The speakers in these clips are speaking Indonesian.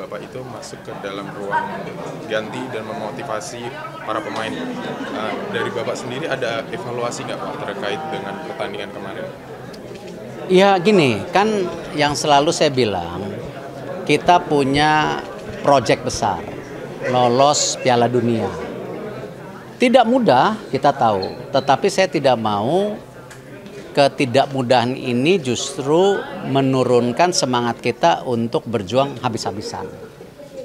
Bapak itu masuk ke dalam ruang ganti dan memotivasi para pemain. Dari Bapak sendiri ada evaluasi nggak Pak terkait dengan pertandingan kemarin? Ya gini, kan yang selalu saya bilang, kita punya proyek besar, lolos Piala Dunia. Tidak mudah, kita tahu, tetapi saya tidak mau ketidakmudahan ini justru menurunkan semangat kita untuk berjuang habis-habisan.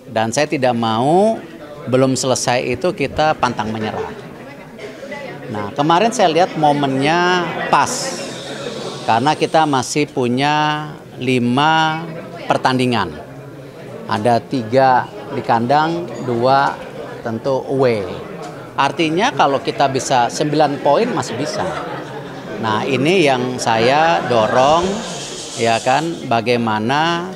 Dan saya tidak mau belum selesai itu kita pantang menyerah. Nah, kemarin saya lihat momennya pas. Karena kita masih punya 5 pertandingan. Ada 3 di kandang, 2 tentu away. Artinya kalau kita bisa 9 poin masih bisa. Nah, ini yang saya dorong, ya kan, bagaimana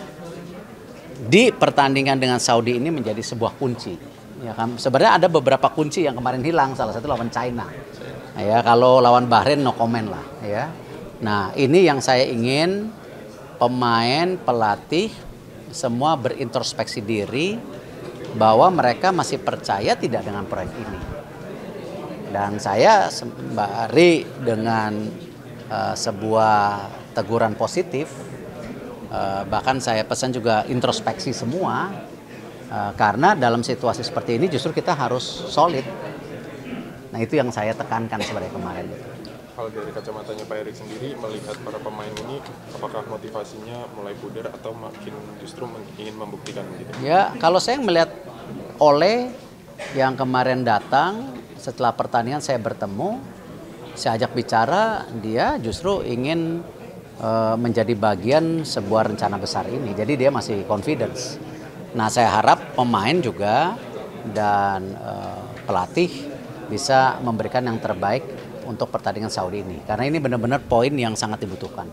di pertandingan dengan Saudi ini menjadi sebuah kunci. Ya kan, sebenarnya ada beberapa kunci yang kemarin hilang, salah satu lawan China. Ya, kalau lawan Bahrain no comment lah, ya. Nah, ini yang saya ingin pemain, pelatih semua berintrospeksi diri bahwa mereka masih percaya tidak dengan proyek ini. Dan saya sembari dengan sebuah teguran positif, bahkan saya pesan juga introspeksi semua, karena dalam situasi seperti ini justru kita harus solid. Nah, itu yang saya tekankan sebenarnya kemarin. Kalau dari kacamatanya Pak Erik sendiri melihat para pemain ini, apakah motivasinya mulai pudar atau makin justru ingin membuktikan gitu? Ya, kalau saya melihat Ole yang kemarin datang setelah pertandingan saya bertemu, saya ajak bicara, dia justru ingin menjadi bagian sebuah rencana besar ini. Jadi dia masih confidence. Nah, saya harap pemain juga dan pelatih bisa memberikan yang terbaik untuk pertandingan Saudi ini. Karena ini benar-benar poin yang sangat dibutuhkan.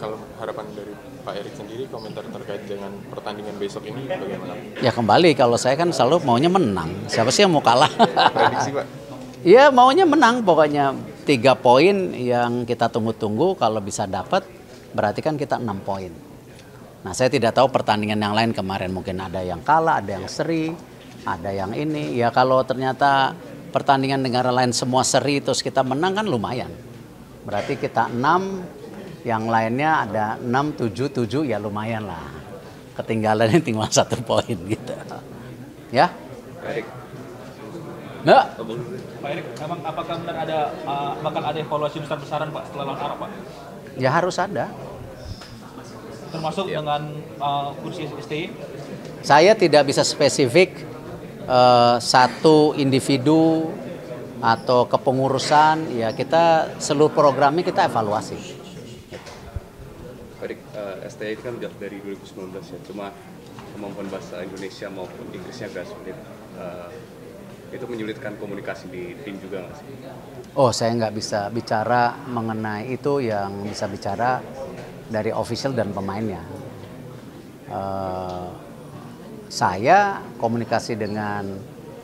Kalau harapan dari Pak Erik sendiri, komentar terkait dengan pertandingan besok ini bagaimana? Ya kembali, kalau saya kan selalu maunya menang. Siapa sih yang mau kalah? Prediksi Pak? Ya maunya menang, pokoknya 3 poin yang kita tunggu-tunggu kalau bisa dapat, berarti kan kita 6 poin. Nah, saya tidak tahu pertandingan yang lain kemarin, mungkin ada yang kalah, ada yang seri, ada yang ini. Ya kalau ternyata pertandingan negara lain semua seri terus kita menang kan lumayan. Berarti kita 6, yang lainnya ada 6, 7, 7 ya lumayan lah. Ketinggalannya tinggal 1 poin gitu. Ya? Baik. Nggak? Pak Erik, emang apakah benar bakal ada evaluasi besar-besaran Pak setelah lawan Arab Pak? Ya harus ada. Termasuk dengan kursi STI? Saya tidak bisa spesifik satu individu atau kepengurusan, ya kita seluruh programnya kita evaluasi. Baik, STI itu kan udah dari 2019 ya, cuma kemampuan bahasa Indonesia maupun Inggrisnya agak sulit. Itu menyulitkan komunikasi di tim juga nggak sih? Oh, saya nggak bisa bicara mengenai itu, yang bisa bicara dari official dan pemainnya. Saya komunikasi dengan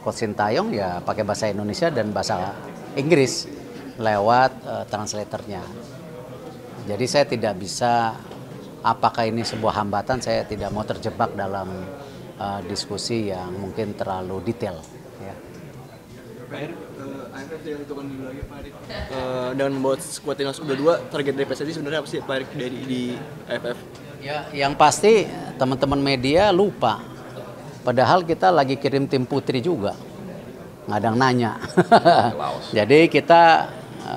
Coach Sintayong ya pakai bahasa Indonesia dan bahasa Inggris lewat translatornya. Jadi saya tidak bisa, apakah ini sebuah hambatan, saya tidak mau terjebak dalam diskusi yang mungkin terlalu detail. Ya. Pak Erik, AFF yang tentukan dulu lagi Pak Erik. Dengan membawa skuad timnas U22, target dari PSSI sebenarnya apa sih Pak Erik di AFF? Ya, yang pasti teman-teman media lupa. Padahal kita lagi kirim tim putri juga. Nggak ada yang nanya. Jadi kita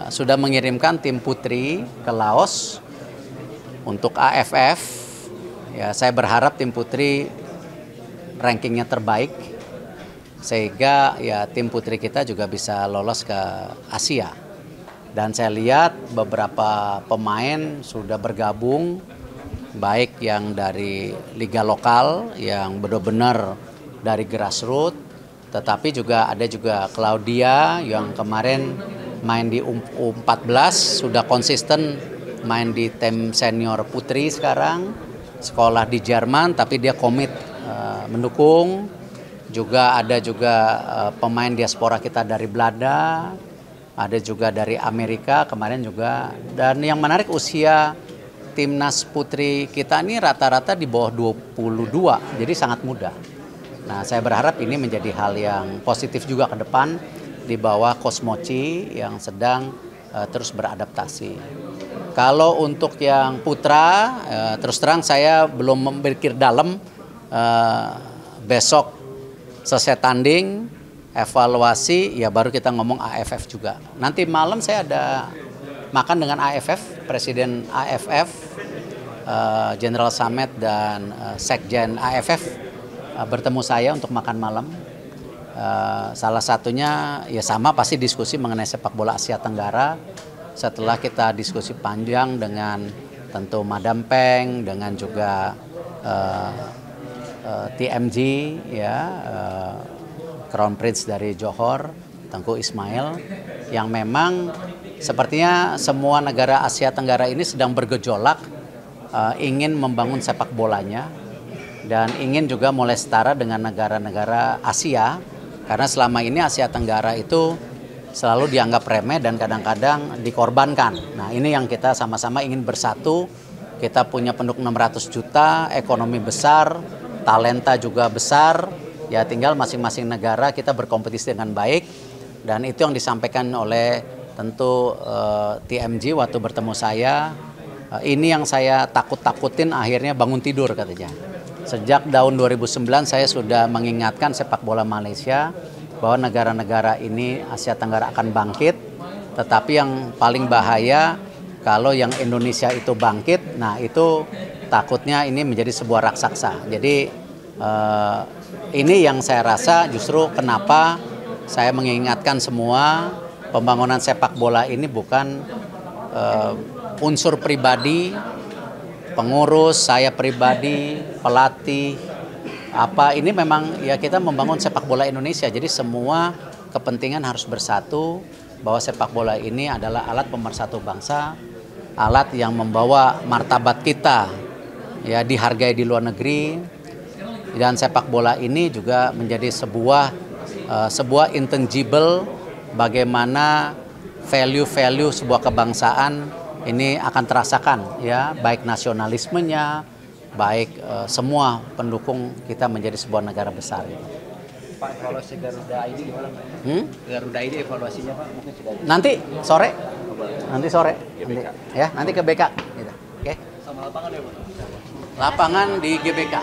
sudah mengirimkan tim putri ke Laos untuk AFF. Ya, saya berharap tim putri rankingnya terbaik, sehingga ya tim putri kita juga bisa lolos ke Asia. Dan saya lihat beberapa pemain sudah bergabung, baik yang dari liga lokal yang benar-benar dari grassroots, tetapi ada juga Claudia yang kemarin main di U14, sudah konsisten main di tim senior putri sekarang, sekolah di Jerman tapi dia komit mendukung. Juga ada pemain diaspora kita dari Belanda, ada juga dari Amerika kemarin juga. Dan yang menarik usia timnas putri kita ini rata-rata di bawah 22, jadi sangat muda. Nah, saya berharap ini menjadi hal yang positif juga ke depan di bawah Coach Mochi yang sedang terus beradaptasi. Kalau untuk yang putra, terus terang saya belum berpikir dalam. Besok selesai tanding, evaluasi, ya baru kita ngomong AFF juga. Nanti malam saya ada makan dengan AFF, Presiden AFF, General Samet dan Sekjen AFF bertemu saya untuk makan malam. Salah satunya ya sama pasti diskusi mengenai sepak bola Asia Tenggara. Setelah kita diskusi panjang dengan tentu Madam Peng, dengan juga TMG ya, Crown Prince dari Johor, Tengku Ismail, yang memang sepertinya semua negara Asia Tenggara ini sedang bergejolak ingin membangun sepak bolanya dan ingin juga mulai setara dengan negara-negara Asia, karena selama ini Asia Tenggara itu selalu dianggap remeh dan kadang-kadang dikorbankan. Nah, ini yang kita sama-sama ingin bersatu. Kita punya penduduk 600 juta, ekonomi besar, talenta juga besar, ya tinggal masing-masing negara kita berkompetisi dengan baik, dan itu yang disampaikan oleh tentu TMG waktu bertemu saya. Ini yang saya takut-takutin akhirnya bangun tidur katanya. Sejak tahun 2009 saya sudah mengingatkan sepak bola Malaysia bahwa negara-negara ini Asia Tenggara akan bangkit, tetapi yang paling bahaya kalau yang Indonesia itu bangkit, nah itu takutnya ini menjadi sebuah raksasa. Jadi ini yang saya rasa justru kenapa saya mengingatkan semua pembangunan sepak bola ini bukan unsur pribadi, pengurus, saya pribadi, pelatih, apa ini memang ya kita membangun sepak bola Indonesia. Jadi semua kepentingan harus bersatu bahwa sepak bola ini adalah alat pemersatu bangsa, alat yang membawa martabat kita ya dihargai di luar negeri, dan sepak bola ini juga menjadi sebuah intangible bagaimana value-value sebuah kebangsaan ini akan terasakan ya, baik nasionalismenya, baik semua pendukung kita menjadi sebuah negara besar. Pak, evaluasi Garuda ID gimana Pak? Garuda ID evaluasinya Pak mungkin sudah. Nanti sore. Nanti ya, nanti ke BK gitu. Oke. Sama lapangan ya Pak? Lapangan di GBK.